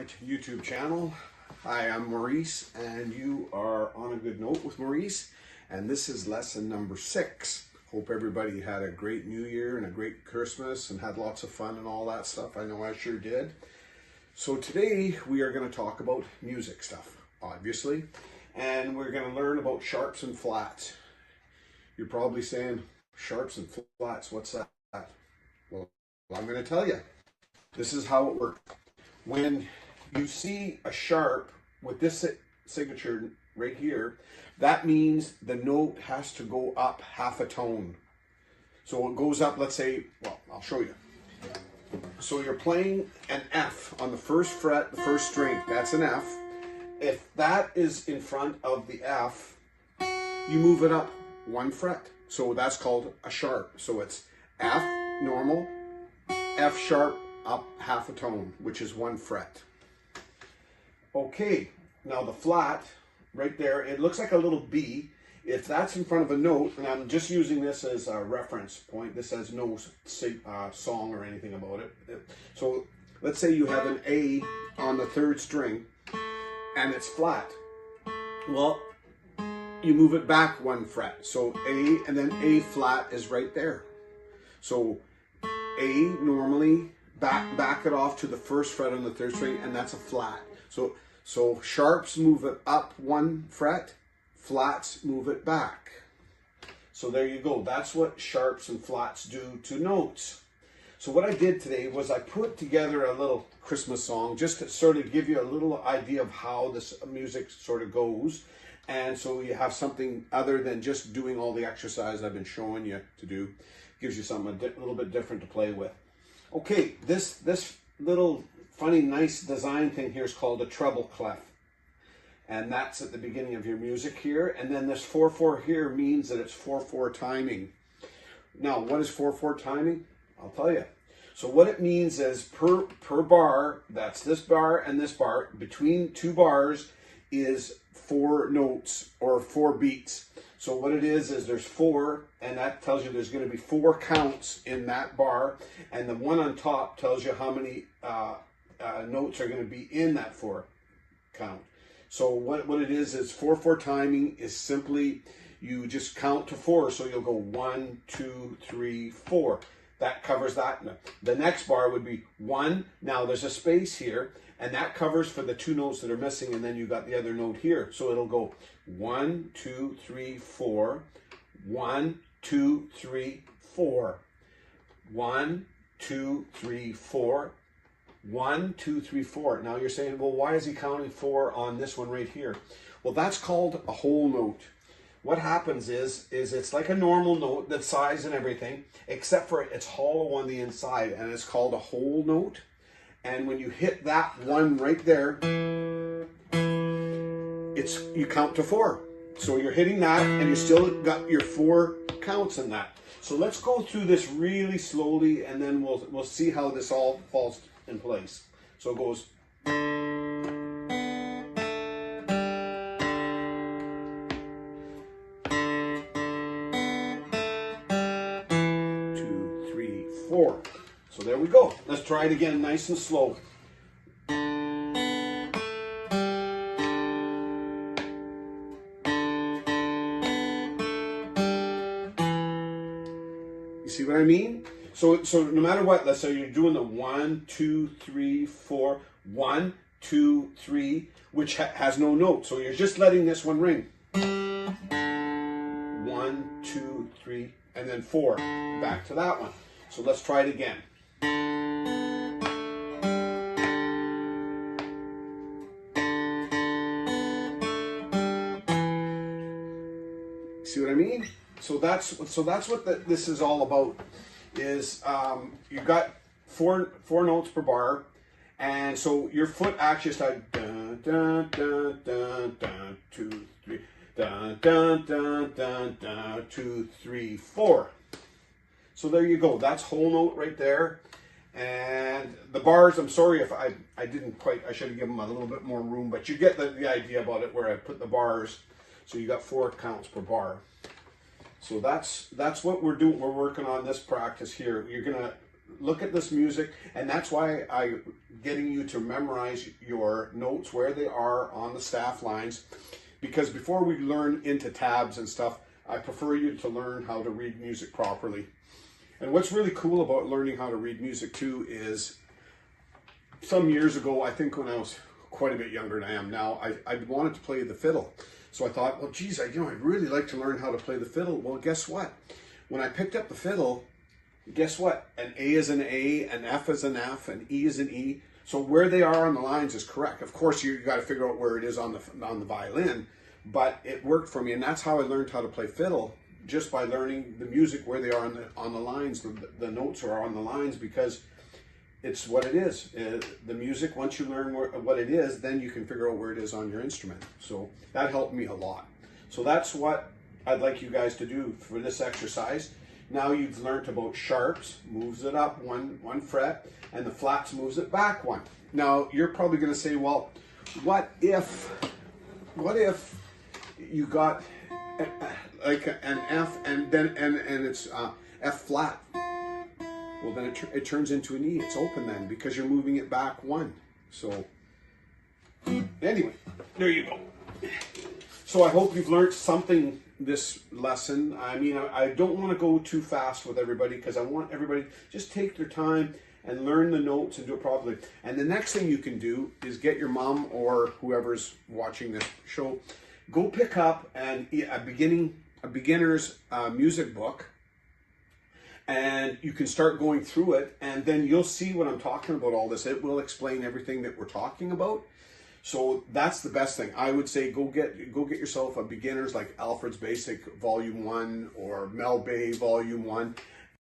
my YouTube channel. Hi, I'm Maurice, and you are on a good note with Maurice, and this is lesson number 6. Hope everybody had a great New Year and a great Christmas and had lots of fun and all that stuff. I know I sure did. So today we are going to talk about music stuff, obviously, and we're going to learn about sharps and flats. You're probably saying, sharps and flats, what's that? Well, I'm going to tell you. This is how it works. When you see a sharp with this signature right here, that means the note has to go up half a tone. So it goes up, let's say, well, I'll show you. So you're playing an F on the first fret, the first string. That's an F. If that is in front of the F, you move it up 1 fret. So that's called a sharp. So it's F normal, F sharp, up half a tone, which is 1 fret. Okay, now the flat right there, it looks like a little B. If that's in front of a note, and I'm just using this as a reference point, this has no song or anything about it. So let's say you have an A on the 3rd string and it's flat. Well, you move it back 1 fret. So A and then A flat is right there. So A normally, back it off to the 1st fret on the 3rd string, and that's a flat. So sharps move it up 1 fret, flats move it back. So there you go. That's what sharps and flats do to notes. So what I did today was I put together a little Christmas song just to sort of give you a little idea of how this music sort of goes. And so you have something other than just doing all the exercise I've been showing you to do. Gives you something a little bit different to play with. Okay, this little funny, nice design thing here is called a treble clef. And that's at the beginning of your music here. And then this 4/4 here means that it's 4/4 timing. Now, what is 4/4 timing? I'll tell you. So what it means is per bar, that's this bar and this bar, between 2 bars is 4 notes or 4 beats. So what it is there's 4, and that tells you there's going to be 4 counts in that bar, and the one on top tells you how many notes are going to be in that 4 count. So what it is 4/4 timing is simply you just count to 4, so you'll go 1, 2, 3, 4. That covers that. The next bar would be 1. Now there's a space here, and that covers for the 2 notes that are missing, and then you got the other note here. So it'll go 1, 2, 3, 4, 1, 2, 3, 4, 1, 2, 3, 4, 1, 2, 3, 4. Now you're saying, well, why is he counting 4 on this one right here? Well, that's called a whole note. What happens is it's like a normal note, that size and everything, except for it's hollow on the inside, and it's called a whole note. And when you hit that one right there, you count to 4. So you're hitting that, and you still got your 4 counts in that. So let's go through this really slowly, and then we'll see how this all falls in place. So it goes. 2, 3, 4. So there we go. Let's try it again, nice and slow. You see what I mean? So no matter what, let's say you're doing the 1, 2, 3, 4, 1, 2, 3, which has no note. So you're just letting this one ring. 1, 2, 3, and then 4. Back to that one. So let's try it again. See what I mean? So that's what this is all about. Is you've got four notes per bar, and so your foot actually starts dun dun dun dun dun 2, 3 dun dun dun dun dun 2, 3, 4. So there you go. That's whole note right there. And the bars, I'm sorry if I didn't quite, I should have given them a little bit more room, but you get the idea about it where I put the bars. So you got 4 counts per bar. So that's what we're doing. We're working on this practice here. You're gonna look at this music, and that's why I'm getting you to memorize your notes, where they are on the staff lines, because before we learn into tabs and stuff, I prefer you to learn how to read music properly. And what's really cool about learning how to read music too is, some years ago, I think when I was quite a bit younger than I am now, I wanted to play the fiddle. So I thought, well, geez, I'd really like to learn how to play the fiddle. Well, guess what? When I picked up the fiddle, guess what? An A is an A, an F is an F, an E is an E. So where they are on the lines is correct. Of course, you got to figure out where it is on the violin, but it worked for me, and that's how I learned how to play fiddle, just by learning the music where they are on the lines. The notes are on the lines, because it's what it is. The music, once you learn what it is, then you can figure out where it is on your instrument. So that helped me a lot. So that's what I'd like you guys to do for this exercise. Now you've learned about sharps, moves it up one fret, and the flats moves it back one. Now you're probably going to say, well, what if you got like an F and then and it's F flat? Well, then it turns into an E. It's open then, because you're moving it back one. So anyway, there you go. So I hope you've learned something this lesson. I mean, I don't want to go too fast with everybody, because I want everybody just take their time and learn the notes and do it properly. And the next thing you can do is get your mom or whoever's watching this show, go pick up a beginner's music book, and you can start going through it, and then you'll see what I'm talking about all this. It will explain everything that we're talking about. So that's the best thing. I would say go get yourself a beginner's, like Alfred's Basic Volume 1 or Mel Bay Volume 1,